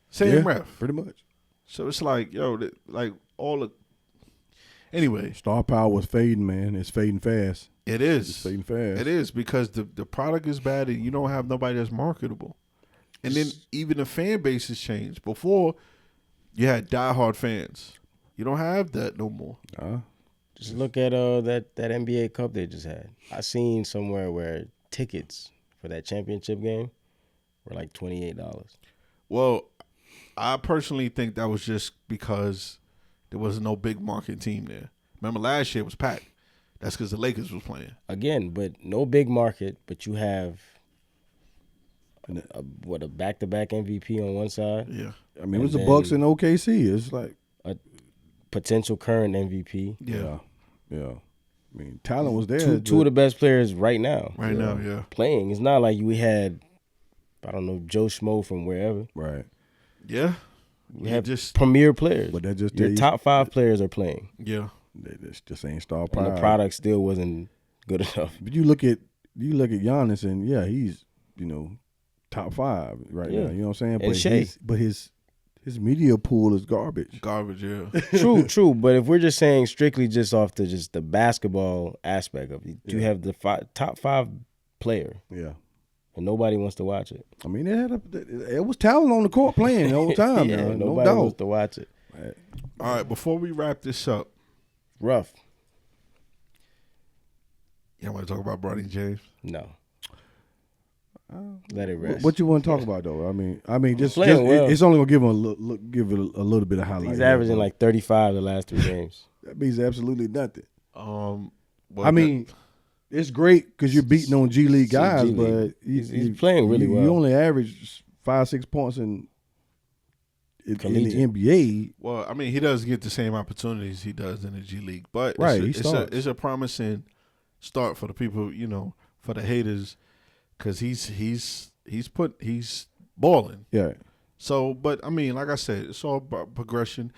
Same ref. Pretty much. So it's like, yo, all the. Anyway. Star power was fading, man. It's fading fast. It is. It's fading fast. It is because the product is bad and you don't have nobody that's marketable. And then even the fan base has changed. Before, you had diehard fans. You don't have that no more. Just look at that NBA Cup they just had. I seen somewhere where tickets for that championship game were like $28. Well, I personally think that was just because there was no big market team there. Remember last year it was packed. That's because the Lakers was playing. Again, but no big market, but you have a back-to-back MVP on one side. Yeah. I mean, it was the Bucks and OKC. It's like a potential current MVP. Yeah. I mean, talent was there. Two of the best players right now. Yeah. Playing. It's not like we had, I don't know, Joe Schmo from wherever. Right. Yeah. We have just premier players. But that just your top 5 players are playing. Yeah. That just ain't star power. And the product still wasn't good enough. But you look at Giannis and he's top 5 right now. You know what I'm saying? But his media pool is garbage. Garbage, yeah. True. But if we're just saying strictly just off the basketball aspect of it, you have the top 5 player. Yeah. And nobody wants to watch it. I mean, it was talent on the court playing the whole time. Yeah, no nobody doubt. wants to watch it. Right. All right, before we wrap this up. Rough. You want to talk about Bronny James? No. Let it rest. What you want to talk about though? I mean, just well. It's only gonna give him give it a little bit of highlight. He's averaging like 35 the last 3 games. That means absolutely nothing. Well, I mean, it's great because you're beating on G League guys, but he's playing really well. You only average 5-6 points in the NBA. Well, I mean, he doesn't get the same opportunities he does in the G League, but it's a promising start for the people, for the haters, because he's balling. Yeah. So, but I mean, like I said, it's all about progression.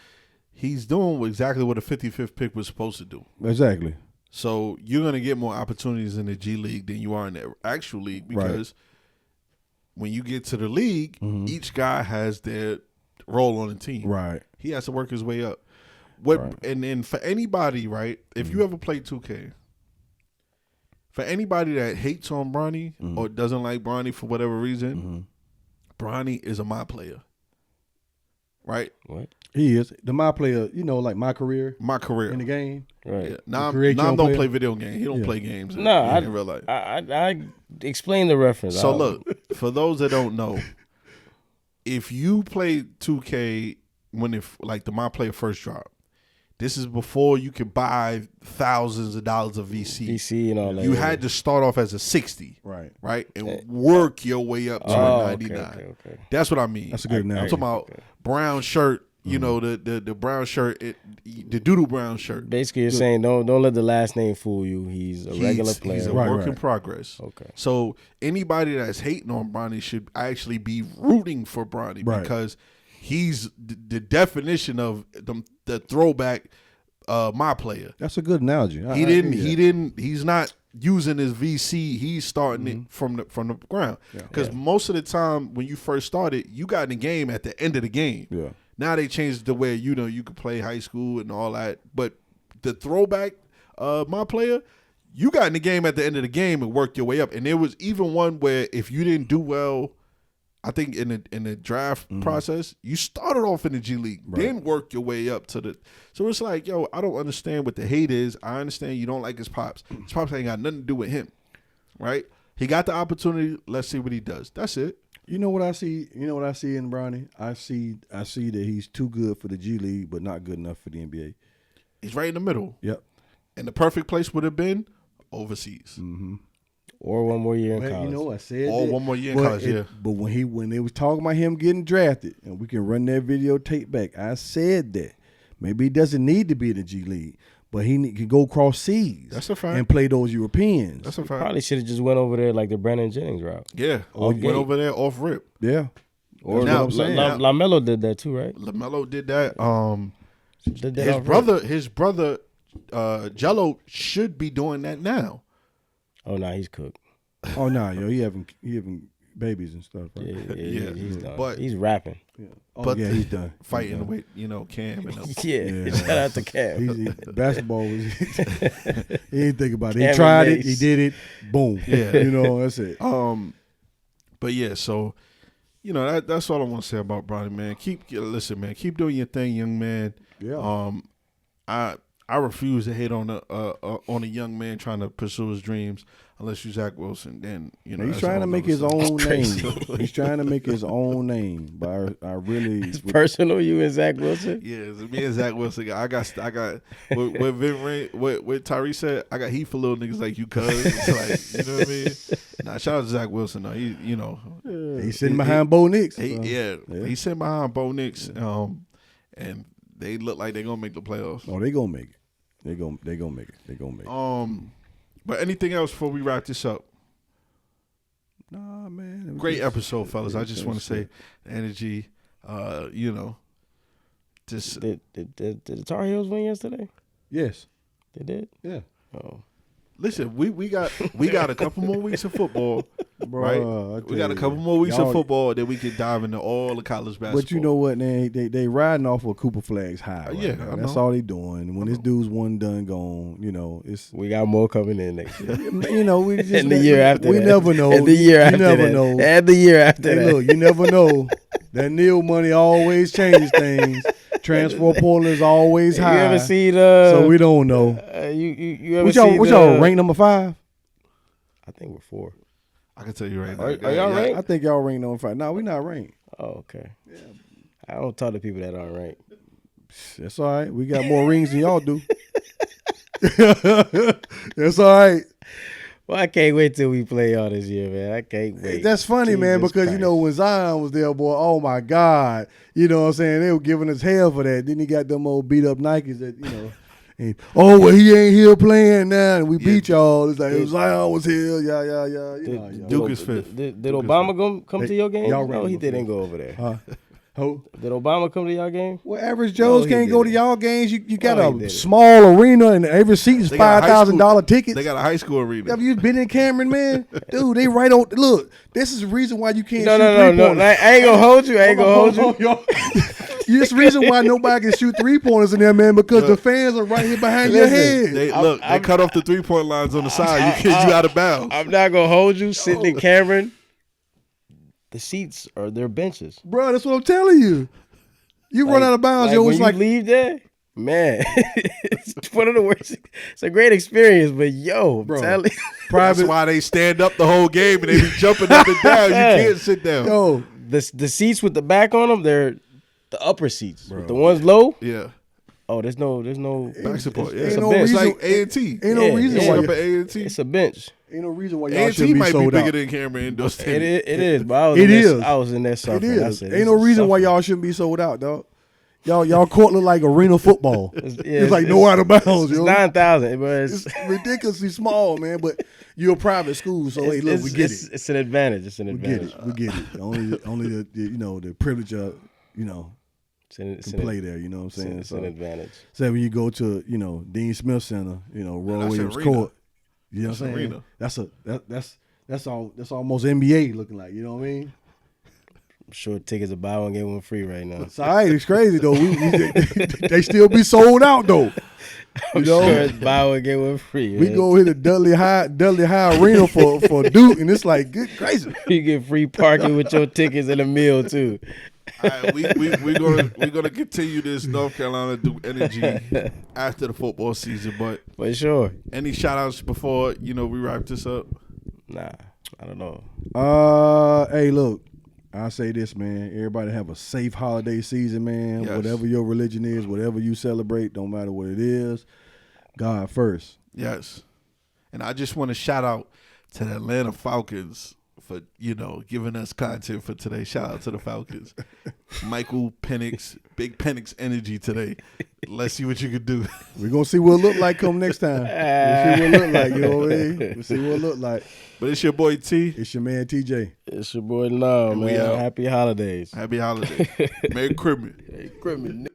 he's doing exactly what a 55th pick was supposed to do. Exactly. So you're going to get more opportunities in the G League than you are in the actual league because when you get to the league, each guy has their role on the team. Right. He has to work his way up. And then for anybody, right, if you ever play 2K, for anybody that hates on Bronny or doesn't like Bronny for whatever reason, Bronny is a my player. Right? What? He is. My player, like my career. My career. In the game. Right. Yeah. Nam don't play video games. He don't play games in real life. I explain the reference. So look, for those that don't know, if you play 2K when the My Player first dropped, this is before you could buy thousands of dollars of VC and all that. You had to start off as a 60, right, and work your way up to a 99. Okay. That's what I mean. That's a good analogy. I'm talking about brown shirt. The brown shirt, the doodle brown shirt. Basically, you're saying don't let the last name fool you. He's a regular player. He's a work in progress. Okay. So anybody that's hating on Bronny should actually be rooting for Bronny because he's the definition of the throwback my player. That's a good analogy. He's not using his VC. He's starting it from the ground. Because most of the time when you first started, you got in the game at the end of the game. Yeah. Now they changed the way you could play high school and all that. But the throwback my player, you got in the game at the end of the game and worked your way up. And there was even one where if you didn't do well, I think in the draft process, you started off in the G League, then worked your way up to the. So it's like, yo, I don't understand what the hate is. I understand you don't like his pops. His pops ain't got nothing to do with him, right? He got the opportunity. Let's see what he does. That's it. You know what I see? You know what I see in Bronny? I see that he's too good for the G League, but not good enough for the NBA. He's right in the middle. Yep. And the perfect place would have been overseas. Or one more year in college. I said or one more year in college, yeah. But when they was talking about him getting drafted, and we can run that videotape back, I said that maybe he doesn't need to be in the G League, but he can go cross seas. That's a fact. And play those Europeans. That's a fact. Probably should have just went over there like the Brandon Jennings route. Yeah. Went over there off rip. Yeah. Or LaMelo did that too, right? LaMelo did that. His brother, Jello should be doing that now. Oh no, he's cooked. Oh no, yo, he having babies and stuff. Right? Yeah, he's done. But he's rapping. Yeah. He's done. Fighting with Cam and yeah. Shout out to Cam. Basketball was he didn't think about it. He tried it, he did it, boom. Yeah. That's it. But yeah, so that's all I want to say about Bronny, man. Listen, man, keep doing your thing, young man. Yeah. I refuse to hate on a young man trying to pursue his dreams. Unless you're Zach Wilson, then he's trying to make his own name. He's trying to make his own name. But I really it's personal. You and Zach Wilson? Yeah, it's me and Zach Wilson. I got what Tyrese said. I got heat for little niggas like you, cuz. It's like, you know what I mean? Nah, shout out to Zach Wilson. Though. He's sitting behind Bo Nix. He's sitting behind Bo Nix. And they look like they're gonna make the playoffs. Oh, they gonna make it. They gonna make it. But anything else before we wrap this up? Nah, man. Great episode, fellas. I just want to say the energy, just Did the Tar Heels win yesterday? Yes. They did? Yeah. Oh. Listen, we got a couple more weeks of football, right? We got a couple more weeks of football, then we can dive into all the college basketball. But you know what, man? They riding off of Cooper Flag's high. Right now. That's all they doing. When this dude's one done gone, it's we got more coming in next year. We just and the year after we that. never know. And the year after that. You never know. And the year after that. Look, you never know. That Neil money always changes things. Transfer portal is always high. You ever seen so we don't know. You ever seen what y'all rank number 5? I think we're 4. I can tell you right now. Are y'all ranked? I think y'all rank number 5. No, we're not ranked. Oh, okay. Yeah. I don't talk to people that aren't ranked. That's all right. We got more rings than y'all do. That's all right. Well, I can't wait till we play y'all this year, man. I can't wait. That's funny, man, because, when Zion was there, boy, oh, my God. You know what I'm saying? They were giving us hell for that. Then he got them old beat-up Nikes that, and, he ain't here playing now, and we beat y'all. It's like, Zion was here, yeah. Duke is 5th. Did Obama come to your game? No, he didn't go over there. Who? Did Obama come to y'all game? Well, average Joes he can't go to didn't. y'all games. You got No, he a didn't. small arena and every seat is They got a high school- $5,000 tickets. They got a high school arena. Have you been in Cameron, man? Dude, they right on. Look, this is the reason why you can't No, shoot no, no, no. three-pointers. I ain't gonna hold you. I ain't gonna hold you. This reason why nobody can shoot 3-pointers in there, man, because the fans are right here behind your head. They cut off the 3-point lines on the side. You out of bounds. I'm not gonna hold you. Sitting in Cameron, the seats are their benches. Bro, that's what I'm telling you. You run out of bounds, yo. When It's you like, leave there, man, it's one of the worst. It's a great experience, but yo, Bro, tell you, That's why they stand up the whole game and they be jumping up and down. You can't sit down. yo, the seats with the back on them, they're the upper seats. The ones low, Yeah. oh, there's no Back support. Yeah. it's Ain't a no bench. It's reason- like A&T. ain't no reason why Up you, at A&T. It's a bench. ain't no reason why y'all A&T shouldn't be might be sold bigger out. than Cameron Indoor It Stadium. is, but I was It in there, is. I was in there It suffering. I is. said, Ain't no this is reason why suffering. y'all shouldn't be sold out, dog. Y'all court look like arena football. Yeah, It's like no out of bounds, It's yo. 9,000, but It's ridiculously small, man. But you're a private school, so hey, look, we get it. It's an advantage. It's an We get advantage. it. We get it. Only the privilege of It's to an, play there. You know what I'm saying? it's an advantage. So when you go to Dean Smith Center, Roy That's Williams arena. Court, you know what I'm saying? arena. That's almost NBA looking like. You know what I mean? I'm sure tickets are buy one get one free right now. It's all right. It's crazy though. They still be sold out though. I'm sure it's buy one get one free. We man. go hit the Dudley High Arena for Duke, and it's like good crazy. You get free parking with your tickets and a meal too. All right, we're gonna continue this North Carolina Duke energy after the football season. But For sure. any shout outs before we wrap this up? Nah, I don't know. Hey, look, I say this, man. Everybody have a safe holiday season, man. Yes. Whatever your religion is, whatever you celebrate, don't matter what it is. God first. Yes, and I just want to shout out to the Atlanta Falcons for giving us content for today. Shout out to the Falcons. Michael Penix, big Penix energy today. Let's see what you can do. We're gonna see what it look like come next time. We'll see what it look like, you know what I mean? We'll see what it look like. But it's your boy T. It's your man TJ. It's your boy Love, And we man. out. Happy holidays. Happy holiday. Merry Christmas. Hey, Christmas,